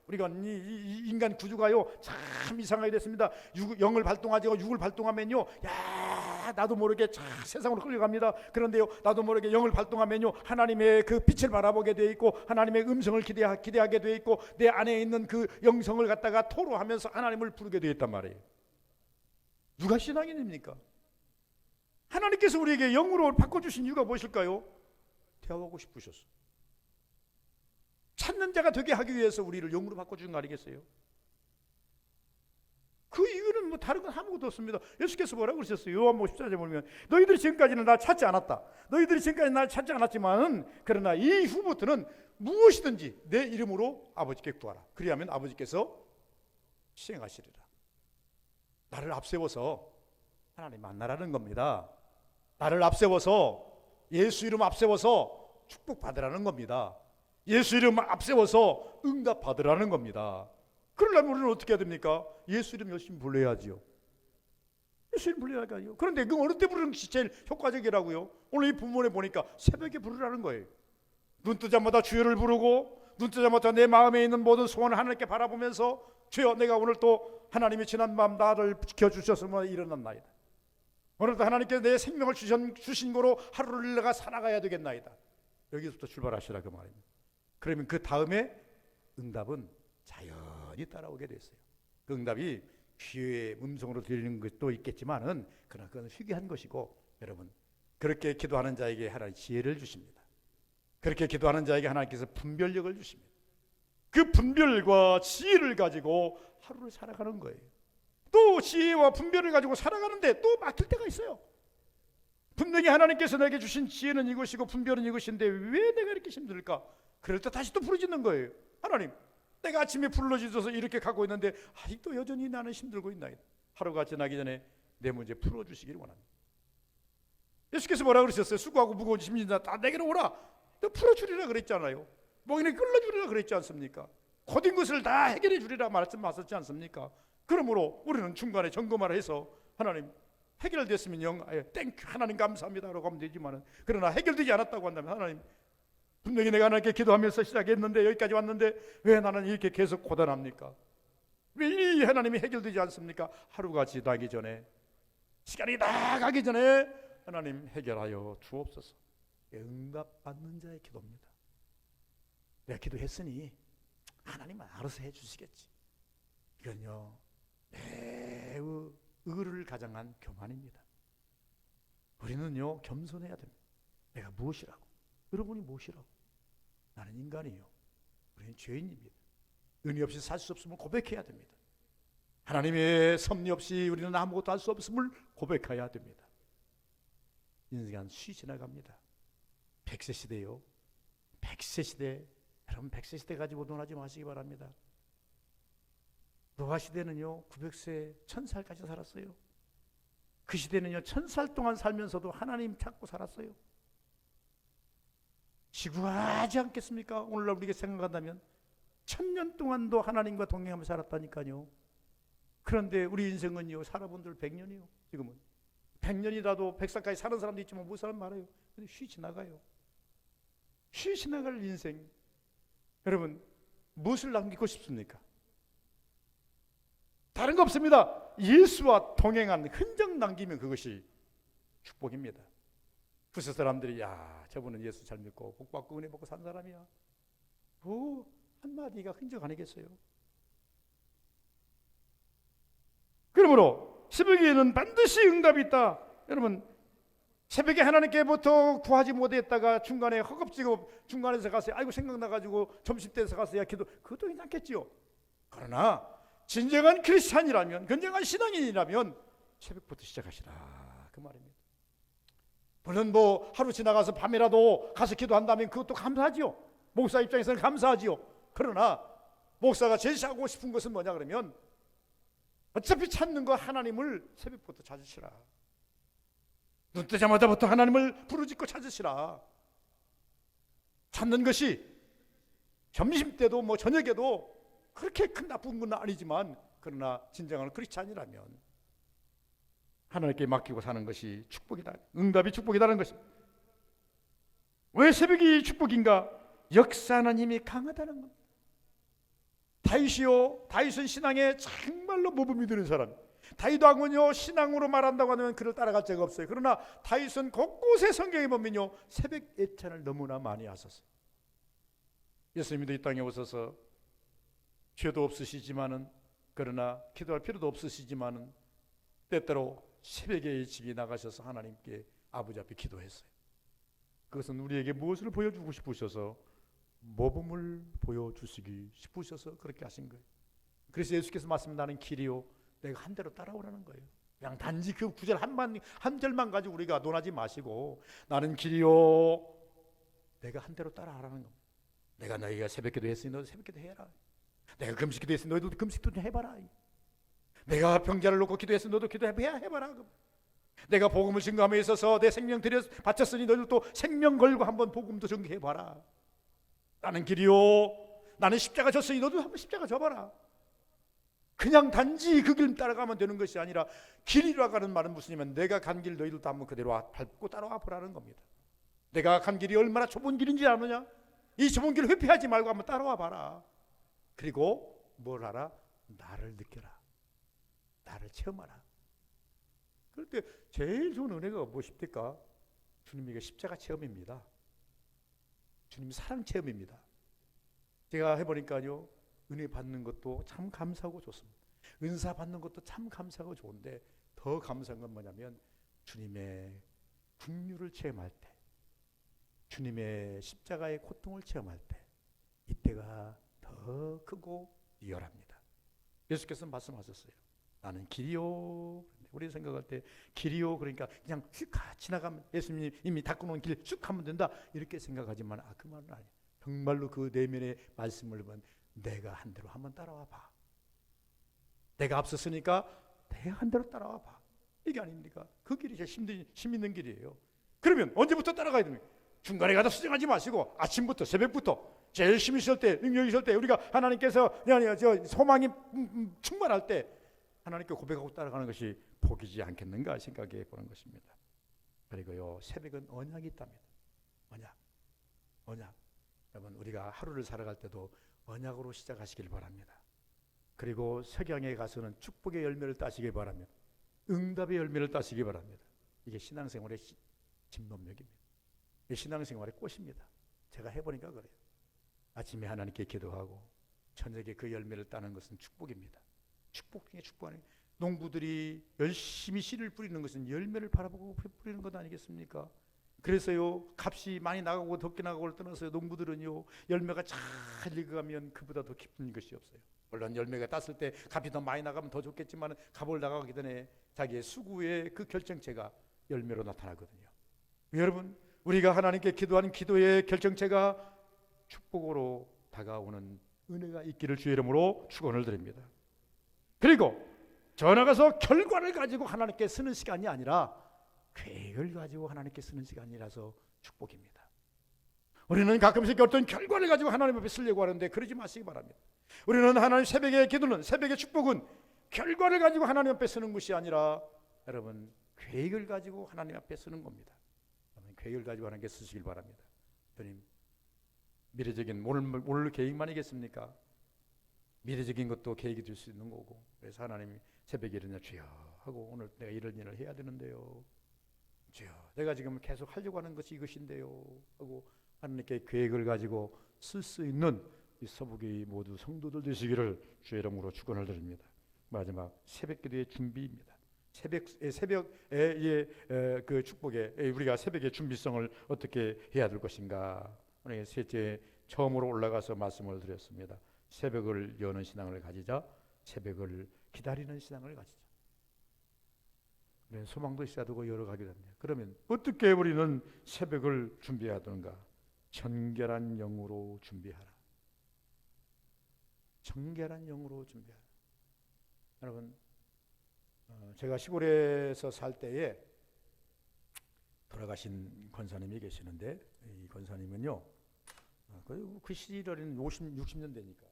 우리가 이 인간 구조가요 참 이상하게 됐습니다. 영을 발동하죠. 육을 발동하면요, 야 나도 모르게 참 세상으로 끌려갑니다. 그런데요, 나도 모르게 영을 발동하면요, 하나님의 그 빛을 바라보게 돼 있고 하나님의 음성을 기대하게 돼 있고 내 안에 있는 그 영성을 갖다가 토로하면서 하나님을 부르게 돼 있단 말이에요. 누가 신앙인입니까? 하나님께서 우리에게 영으로 바꿔주신 이유가 무엇일까요? 대화하고 싶으셨어. 찾는 자가 되게 하기 위해서 우리를 영으로 바꿔주는 거 아니겠어요? 그 이유는 뭐 다른 건 아무것도 없습니다. 예수께서 뭐라고 그러셨어요? 요한복음 14절에 보면 너희들이 지금까지는 날 찾지 않았다. 너희들이 지금까지 날 찾지 않았지만 그러나 이후부터는 무엇이든지 내 이름으로 아버지께 구하라. 그리하면 아버지께서 시행하시리라. 나를 앞세워서 하나님 만나라는 겁니다. 나를 앞세워서 예수 이름 앞세워서 축복받으라는 겁니다. 예수 이름 앞세워서 응답 받으라는 겁니다. 그러려면 우리는 어떻게 해야 됩니까? 예수 이름 열심히 불러야지요. 예수 이름 불러야지요. 그런데 그 어느 때 부르는 것이 제일 효과적이라고요? 오늘 이 본문에 보니까 새벽에 부르라는 거예요. 눈 뜨자마자 주여를 부르고 눈 뜨자마자 내 마음에 있는 모든 소원을 하나님께 바라보면서 주여 내가 오늘 또 하나님이 지난 밤 나를 지켜주셨으면 일어났나이다. 오늘도 하나님께서 내 생명을 주신 거로 하루를 내가 살아가야 되겠나이다. 여기서부터 출발하시라 그 말입니다. 그러면 그 다음에 응답은 자연히 따라오게 됐어요. 그 응답이 귀의 음성으로 들리는 것도 있겠지만은 그러나 그건 희귀한 것이고, 여러분 그렇게 기도하는 자에게 하나님 지혜를 주십니다. 그렇게 기도하는 자에게 하나님께서 분별력을 주십니다. 그 분별과 지혜를 가지고 하루를 살아가는 거예요. 또 지혜와 분별을 가지고 살아가는데 또 막힐 때가 있어요. 분명히 하나님께서 내게 주신 지혜는 이것이고 분별은 이것인데 왜 내가 이렇게 힘들까? 그럴 때 다시 또 부르짖는 거예요. 하나님, 내가 아침에 불러주셔서 이렇게 가고 있는데 아직도 여전히 나는 힘들고 있나이다. 하루가 지나기 전에 내 문제 풀어주시기를 원합니다. 예수께서 뭐라 그러셨어요? 수고하고 무거운 짐진 자 다 내게로 오라. 또 풀어주리라 그랬잖아요. 멍에는 끌어주리라 그랬지 않습니까? 고된 것을 다 해결해 주리라 말씀하셨지 않습니까? 그러므로 우리는 중간에 점검을 해서 하나님 해결됐으면 땡큐 하나님 감사합니다라고 하면 되지만, 그러나 해결되지 않았다고 한다면 하나님 분명히 내가 하나님께 기도하면서 시작했는데 여기까지 왔는데 왜 나는 이렇게 계속 고단합니까? 왜 이 하나님이 해결되지 않습니까? 하루가 지나기 전에, 시간이 다 가기 전에 하나님 해결하여 주옵소서. 응답받는 자의 기도입니다. 내가 기도했으니 하나님은 알아서 해주시겠지. 이건요 매우 의를 가장한 교만입니다. 우리는요 겸손해야 됩니다. 내가 무엇이라고, 여러분이 무엇이라고? 나는 인간이요, 우리는 죄인입니다. 은혜 없이 살 수 없음을 고백해야 됩니다. 하나님의 섭리 없이 우리는 아무것도 할 수 없음을 고백해야 됩니다. 인생은 쉬 지나갑니다. 100세 시대요, 100세 시대. 여러분 100세 시대 가지고 논하지 마시기 바랍니다. 노아 시대는요 900세 1000살까지 살았어요. 그 시대는요 1000살 동안 살면서도 하나님 찾고 살았어요. 지구하지 않겠습니까? 오늘날 우리가 생각한다면 1000년 동안도 하나님과 동행하며 살았다니까요. 그런데 우리 인생은요 살아본 들 100년이요. 지금은 100년이라도 100살까지 사는 사람도 있지만 못 사람 많아요. 근데 쉬 지나가요. 쉬 지나갈 인생. 여러분 무엇을 남기고 싶습니까? 다른 거 없습니다. 예수와 동행한 흔적 남기면 그것이 축복입니다. 후세 사람들이 야 저분은 예수 잘 믿고 복받고 은혜 받고 산 사람이야. 그 한마디가 흔적 아니겠어요? 그러므로 새벽에는 반드시 응답이 있다. 여러분 새벽에 하나님께부터 구하지 못했다가 중간에 허겁지겁 중간에서 가서 아이고 생각나가지고 점심때에서 가서야 기도, 그것도 괜찮겠지요. 그러나 진정한 크리스찬이라면, 진정한 신앙인이라면 새벽부터 시작하시라 그 말입니다. 물론 뭐 하루 지나가서 밤이라도 가서 기도한다면 그것도 감사하지요. 목사 입장에서는 감사하지요. 그러나 목사가 제일 하고 싶은 것은 뭐냐 그러면 어차피 찾는 거 하나님을 새벽부터 찾으시라. 눈 뜨자마자부터 하나님을 부르짖고 찾으시라. 찾는 것이 점심때도 뭐 저녁에도 그렇게 큰 나쁜 건 아니지만, 그러나 진정한 크리스찬이라면 하나님께 맡기고 사는 것이 축복이다. 응답이 축복이라는 것입니다. 왜 새벽이 축복인가? 역사하는 힘이 강하다는 겁니다. 다윗이요, 다윗은 신앙에 정말로 모범이 되는 사람. 다윗 왕은요, 신앙으로 말한다고 하면 그를 따라갈 자가 없어요. 그러나 다윗은 곳곳에 성경에 보면요, 새벽 예찬을 너무나 많이 하셨어요. 예수님도 이 땅에 오셔서 죄도 없으시지만은, 그러나 기도할 필요도 없으시지만은 때때로 새벽에 일찍이 나가셔서 하나님께 아버지 앞에 기도했어요. 그것은 우리에게 무엇을 보여주고 싶으셔서, 모범을 보여주시기 싶으셔서 그렇게 하신 거예요. 그래서 예수께서 말씀, 나는 길이요 내가 한 대로 따라오라는 거예요. 그냥 단지 그 구절 한 절만 가지고 우리가 논하지 마시고, 나는 길이요 내가 한 대로 따라하라는 겁니다. 내가 너희가 새벽기도 했으니 너도 새벽기도 해라. 내가 금식기도 했으니 너희도 금식도 좀 해봐라. 내가 병자를 놓고 기도했으니 너도 기도해봐라. 내가 복음을 증거함에 있어서 내 생명 들여 바쳤으니 너희도 생명 걸고 한번 복음도 전개해봐라. 나는 길이요 나는 십자가 졌으니 너도 한번 십자가 져봐라. 그냥 단지 그 길 따라가면 되는 것이 아니라, 길이라고 하는 말은 무슨이면 내가 간 길 너희들도 한번 그대로 밟고 따라와 보라는 겁니다. 내가 간 길이 얼마나 좁은 길인지 아느냐? 이 좁은 길을 회피하지 말고 한번 따라와 봐라. 그리고 뭘 하라? 나를 느껴라. 나를 체험하라. 그럴 때 제일 좋은 은혜가 무엇입니까? 주님에게 십자가 체험입니다. 주님 사랑 체험입니다. 제가 해보니까요, 은혜 받는 것도 참 감사하고 좋습니다. 은사 받는 것도 참 감사하고 좋은데, 더 감사한 건 뭐냐면 주님의 긍휼을 체험할 때, 주님의 십자가의 고통을 체험할 때, 이때가 더 크고 리얼합니다. 예수께서 말씀하셨어요. 나는 길이요. 우리 생각할 때 길이요 그러니까 그냥 휙 지나가면 예수님이 이미 닦아놓은 길 쭉 가면 된다 이렇게 생각하지만, 그 말은 아니에요. 정말로 그 내면의 말씀을 보면 내가 한 대로 한번 따라와 봐. 내가 앞섰으니까 내가 한 대로 따라와 봐. 이게 아닙니까? 그 길이 제일 힘 있는 길이에요. 그러면 언제부터 따라가야 됩니까? 중간에 가다 수정하지 마시고 아침부터, 새벽부터, 제일 힘이 있을 때, 능력이 있을 때, 우리가 하나님께서 소망이 충만할 때 하나님께 고백하고 따라가는 것이 복이지 않겠는가 생각해 보는 것입니다. 그리고요, 새벽은 언약이 있답니다. 언약. 여러분, 우리가 하루를 살아갈 때도 언약으로 시작하시길 바랍니다. 그리고 석양에 가서는 축복의 열매를 따시길 바랍니다. 응답의 열매를 따시기 바랍니다. 이게 신앙생활의 진범력입니다. 이 신앙생활의 꽃입니다. 제가 해보니까 그래요. 아침에 하나님께 기도하고 저녁에 그 열매를 따는 것은 축복입니다. 축복 중에 축복 아니에요. 농부들이 열심히 씨를 뿌리는 것은 열매를 바라보고 뿌리는 것 아니겠습니까? 그래서요, 값이 많이 나가고 적게 나가고를 떠나서요, 농부들은요, 열매가 잘 익어가면 그보다 더 기쁜 것이 없어요. 물론 열매가 땄을 때 값이 더 많이 나가면 더 좋겠지만, 값을 나가기 전에 자기의 수고의 그 결정체가 열매로 나타나거든요. 여러분, 우리가 하나님께 기도하는 기도의 결정체가 축복으로 다가오는 은혜가 있기를 주의 이름으로 축원을 드립니다. 그리고 저 나가서 결과를 가지고 하나님께 쓰는 시간이 아니라 계획을 가지고 하나님께 쓰는 시간이라서 축복입니다. 우리는 가끔씩 어떤 결과를 가지고 하나님 앞에 쓰려고 하는데 그러지 마시기 바랍니다. 우리는 하나님 새벽의 기도는, 새벽의 축복은 결과를 가지고 하나님 앞에 쓰는 것이 아니라, 여러분, 계획을 가지고 하나님 앞에 쓰는 겁니다. 계획을 가지고 하나님께 쓰시길 바랍니다. 주님, 미래적인 오늘 계획만이겠습니까? 미래적인 것도 계획이 될 수 있는 거고, 그래서 하나님이 새벽에 일어나 주여 하고, 오늘 내가 이런 일을 해야 되는데요, 주여 내가 지금 계속 하려고 하는 것이 이것인데요 하고 하나님께 계획을 가지고 쓸 수 있는 이 서북의 모두 성도들 되시기를 주의 이름으로 축원을 드립니다. 마지막 새벽기도의 준비입니다. 새벽의 그 축복에 우리가 새벽의 준비성을 어떻게 해야 될 것인가. 오늘 셋째, 처음으로 올라가서 말씀을 드렸습니다. 새벽을 여는 신앙을 가지자. 새벽을 기다리는 신앙을 가지자. 소망도 있어야 되고 여러 가지 됩니다. 그러면 어떻게 우리는 새벽을 준비해야 되는가? 정결한 영으로 준비하라. 정결한 영으로 준비하라. 여러분, 제가 시골에서 살 때에 돌아가신 권사님이 계시는데, 이 권사님은요, 그 시절에는 60년대니까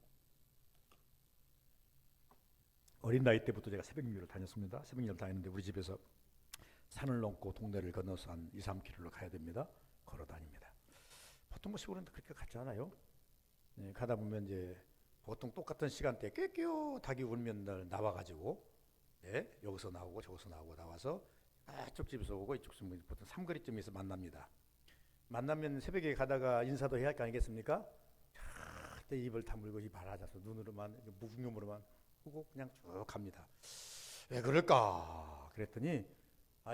어린 나이 때부터 제가 새벽미를 다녔습니다. 새벽미를 다녔는데 우리 집에서 산을 넘고 동네를 건너서 한 2, 3km로 가야 됩니다. 걸어 다닙니다. 보통 시골은 그렇게 가지 않아요. 가다 보면 이제 보통 똑같은 시간대에 꾀꾀 울면 나와가지고 여기서 나오고 저기서 나오고 나와서 이쪽 집에서 오고 이쪽 집에서 보통 삼거리쯤에서 만납니다. 만나면 새벽에 가다가 인사도 해야 할 거 아니겠습니까? 그때 입을 다물고 입 알아자서 눈으로만 무궁념으로만 보고 그냥 쭉 갑니다. 왜 그럴까? 그랬더니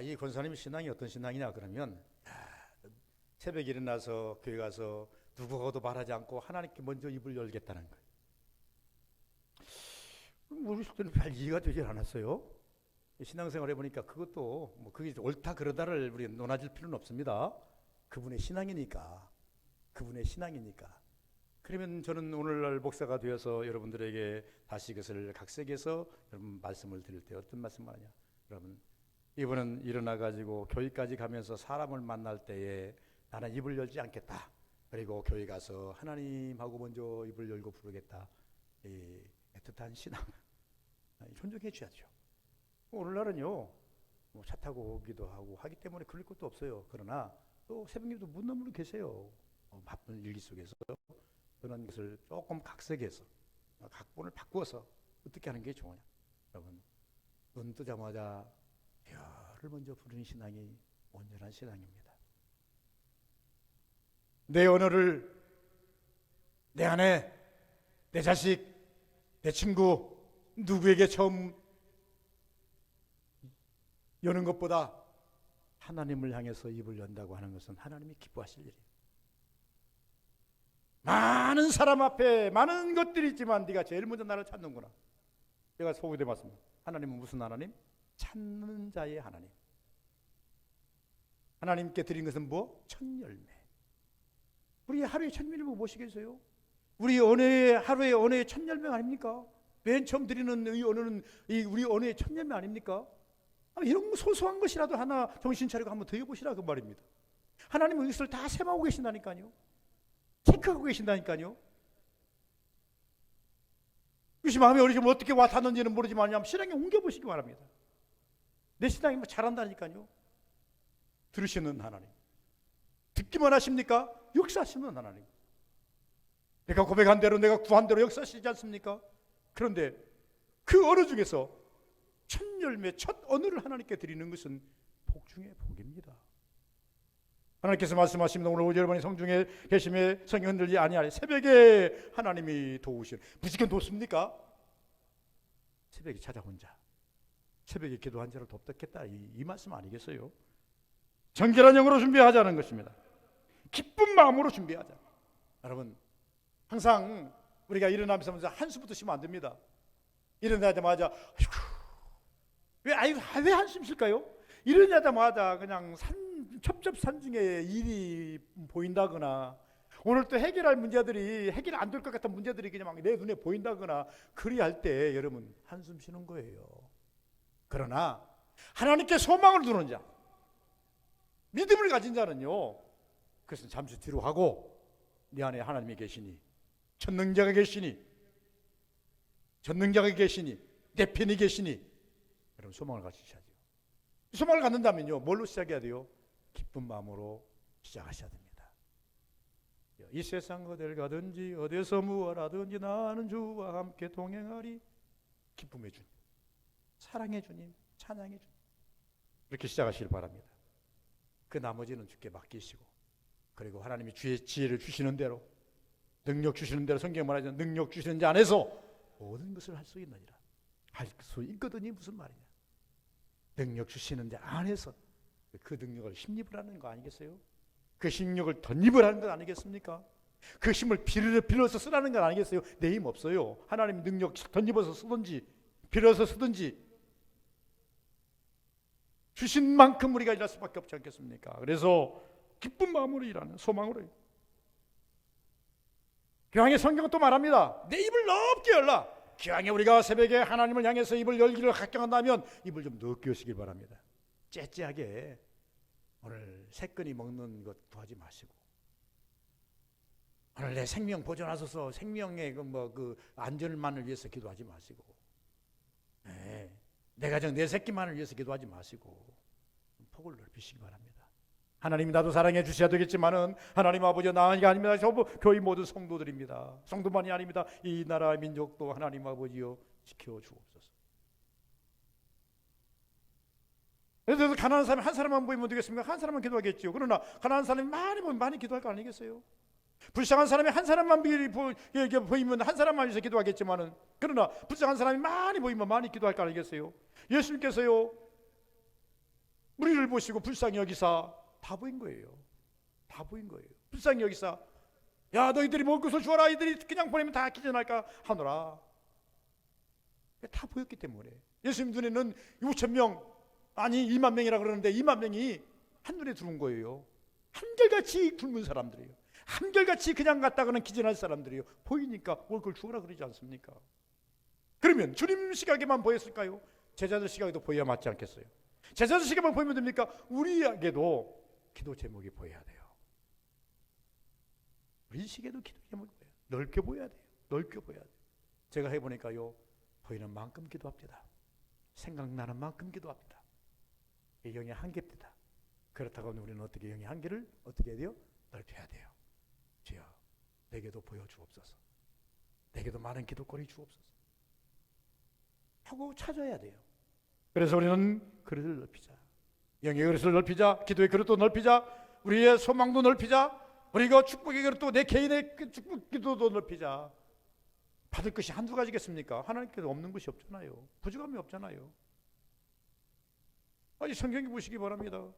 이 권사님의 신앙이 어떤 신앙이냐 그러면 새벽에 일어나서 교회 가서 누구하고도 말하지 않고 하나님께 먼저 입을 열겠다는 거예요. 모르실 때는 별 이해가 되지 않았어요. 신앙생활 해보니까 그것도 그게 옳다 그러다를 우리 논하실 필요는 없습니다. 그분의 신앙이니까. 그러면 저는 오늘날 목사가 되어서 여러분들에게 다시 그것을 각색해서 여러분 말씀을 드릴 때 어떤 말씀을 하냐. 여러분 이분은 일어나가지고 교회까지 가면서 사람을 만날 때에 나는 입을 열지 않겠다. 그리고 교회 가서 하나님하고 먼저 입을 열고 부르겠다. 이 애틋한 신앙 존중해 줘야죠. 오늘날은요 차 타고 오기도 하고 하기 때문에 그럴 것도 없어요. 그러나 또 새벽님도 묻는 분이 계세요. 바쁜 일기 속에서 그런 것을 조금 각색해서 각본을 바꾸어서 어떻게 하는 게 좋으냐. 여러분 눈 뜨자마자 별을 먼저 부르는 신앙이 온전한 신앙입니다. 내 언어를 내 아내, 내 자식, 내 친구 누구에게 처음 여는 것보다 하나님을 향해서 입을 연다고 하는 것은 하나님이 기뻐하실 일이에요. 많은 사람 앞에 많은 것들이 있지만 네가 제일 먼저 나를 찾는구나. 제가 소개돼 봤습니다. 하나님은 무슨 하나님? 찾는 자의 하나님. 하나님께 드린 것은 뭐? 첫 열매. 우리 하루에 첫 열매 무엇이겠어요? 우리 하루에 언어의 첫 열매 아닙니까? 맨 처음 드리는 이 언어는 우리 언어의 첫 열매 아닙니까? 이런 소소한 것이라도 하나 정신 차리고 한번 더 해보시라 그 말입니다. 하나님은 이것을 다 셈하고 계신다니까요. 체크하고 계신다니까요. 이것이 마음에 어리시면 어떻게 와 닿는지는 모르지만 신앙에 옮겨보시기 바랍니다. 내 신앙이 잘한다니까요. 들으시는 하나님. 듣기만 하십니까? 역사하시는 하나님. 내가 고백한 대로 내가 구한 대로 역사하시지 않습니까? 그런데 그 언어 중에서 첫 열매, 첫 언어를 하나님께 드리는 것은 복 중에 복입니다. 하나님께서 말씀하십니다. 오늘 여러분이 성중에 계심에 성이 흔들지 아니하리. 새벽에 하나님이 도우시는. 무조건 돕습니까? 새벽에 찾아온 자, 새벽에 기도한 자를 돕겠다 이 말씀 아니겠어요? 정결한 영으로 준비하자는 것입니다. 기쁜 마음으로 준비하자. 여러분 항상 우리가 일어나면서 한숨부터 쉬면 안 됩니다. 일어나자마자 왜 한숨 쉴까요? 일어나자마자 그냥 첩첩산 중에 일이 보인다거나 오늘 또 해결할 문제들이 해결 안 될 것 같은 문제들이 그냥 막 내 눈에 보인다거나 그리할 때 여러분 한숨 쉬는 거예요. 그러나 하나님께 소망을 두는 자, 믿음을 가진 자는요, 그것은 잠시 뒤로 하고 네 안에 하나님이 계시니, 전능자가 계시니, 내 편이 계시니, 여러분 소망을 가지셔야죠. 소망을 갖는다면요, 뭘로 시작해야 돼요? 기쁜 마음으로 시작하셔야 됩니다. 이 세상 어딜 가든지 어디서 무엇 하든지 나는 주와 함께 동행하리. 기쁨의 주님, 사랑의 주님, 찬양의 주님, 이렇게 시작하시길 바랍니다. 그 나머지는 주께 맡기시고, 그리고 하나님이 주의 지혜를 주시는 대로, 능력 주시는 대로, 성경 말하자면 능력 주시는 자 안에서 모든 것을 할 수 있느니라. 할 수 있거든이 무슨 말이냐. 능력 주시는 자 안에서 그 능력을 힘입을 하는 거 아니겠어요? 그 힘력을 덧입을 하는 것 아니겠습니까? 그 힘을 빌어서 쓰라는 건 아니겠어요? 내 힘 없어요. 하나님 능력 덧입어서 쓰든지 빌어서 쓰든지 주신 만큼 우리가 일할 수밖에 없지 않겠습니까? 그래서 기쁜 마음으로 일하는, 소망으로. 교황의 성경은 또 말합니다. 내 입을 넓게 열라. 교황에 우리가 새벽에 하나님을 향해서 입을 열기를 각정한다면 입을 좀 넓게 여시길 바랍니다. 째째하게 오늘 새끈이 먹는 것 구하지 마시고, 오늘 내 생명 보존하소서, 생명의 그 안전만을 위해서 기도하지 마시고, 내 가정 내 새끼만을 위해서 기도하지 마시고 폭을 넓히시기 바랍니다. 하나님이 나도 사랑해 주셔야 되겠지만은 하나님 아버지 나가 아닙니다. 전부 교회 모든 성도들입니다. 성도만이 아닙니다. 이 나라 민족도 하나님 아버지여 지켜 주옵소서. 그래서 가난한 사람이 한 사람만 보이면 되겠습니까? 한 사람만 기도하겠지요. 그러나 가난한 사람이 많이 보면 많이 기도할 거 아니겠어요? 불쌍한 사람이 한 사람만 보이면 한 사람만 위해서 기도하겠지만은, 그러나 불쌍한 사람이 많이 보이면 많이 기도할 거 아니겠어요? 예수님께서요 우리를 보시고 불쌍히 여기사 다 보인 거예요. 다 보인 거예요. 불쌍히 여기사 야 너희들이 먹을 것을 주어라. 이들이 그냥 보내면 다 기전할까 하노라. 다 보였기 때문에 예수님 눈에는 6,000명 아니 2만 명이라 그러는데 2만 명이 한눈에 들어온 거예요. 한결같이 굶은 사람들이에요. 한결같이 그냥 갔다가는 기전할 사람들이에요. 보이니까 먹을 걸 주어라 그러지 않습니까? 그러면 주님 시각에만 보였을까요? 제자들 시각에도 보여야 맞지 않겠어요? 제자들 시각에만 보이면 됩니까? 우리에게도 기도 제목이 보여야 돼요. 우리 시계도 기도 제목이 보여야 돼요. 넓게 보여야 돼요. 넓게 보여야 돼요. 제가 해보니까요 보이는 만큼 기도합니다. 생각나는 만큼 기도합니다. 이 영의 한계입니다. 그렇다고 우리는 어떻게 영의 한계를 어떻게 해야 돼요? 넓혀야 돼요. 주여 내게도 보여주옵소서. 내게도 많은 기도거리 주옵소서 하고 찾아야 돼요. 그래서 우리는 그릇을 넓히자. 영의 그릇을 넓히자. 기도의 그릇도 넓히자. 우리의 소망도 넓히자. 우리가 축복의 그릇도 내 개인의 축복 기도도 넓히자. 받을 것이 한두 가지겠습니까? 하나님께서 없는 것이 없잖아요. 부족함이 없잖아요. 아니 성경에 보시기 바랍니다.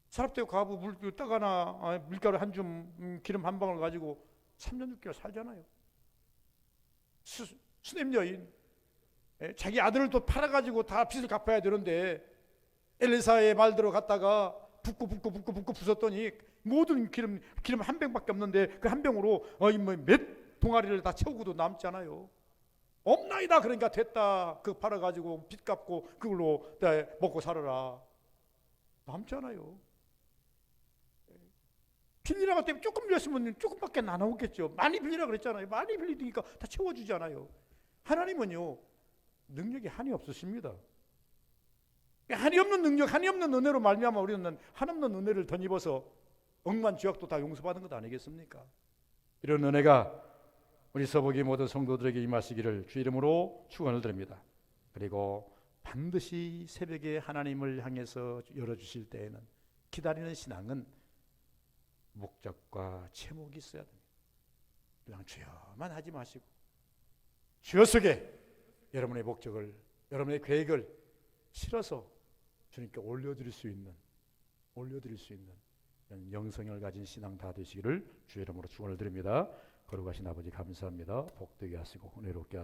사납되고 과부 물 떡 하나 밀가루 한 줌 기름 한 방울 가지고 3년 6개월 살잖아요. 수냄 여인 자기 아들을 또 팔아가지고 다 빚을 갚아야 되는데 엘리사의 말대로 갔다가 붓고 부쉈더니 모든 기름 한 병밖에 없는데 그 한 병으로 몇 동아리를 다 채우고도 남잖아요. 없나이다. 그러니까 됐다. 그거 팔아가지고 빚 갚고 그걸로 먹고 살아라. 남잖아요. 빌리라고 때문에 조금 빌렸으면 조금밖에 안 나오겠죠. 많이 빌리라 그랬잖아요. 많이 빌리니까 다 채워주잖아요. 하나님은요 능력이 한이 없으십니다. 한이 없는 능력, 한이 없는 은혜로 말미암아 우리는 한없는 은혜를 덧입어서 억만 죄악도 다 용서받은 것 아니겠습니까? 이런 은혜가 우리 서복의 모든 성도들에게 임하시기를 주 이름으로 축원을 드립니다. 그리고 반드시 새벽에 하나님을 향해서 열어주실 때에는 기다리는 신앙은 목적과 제목이 있어야 됩니다. 그냥 주여만 하지 마시고 주여 속에 여러분의 목적을, 여러분의 계획을 실어서 주님께 올려드릴 수 있는 영성을 가진 신앙 다 되시기를 주 이름으로 축원을 드립니다. 거룩하신 아버지 감사합니다. 복되게 하시고 은혜롭게 하시고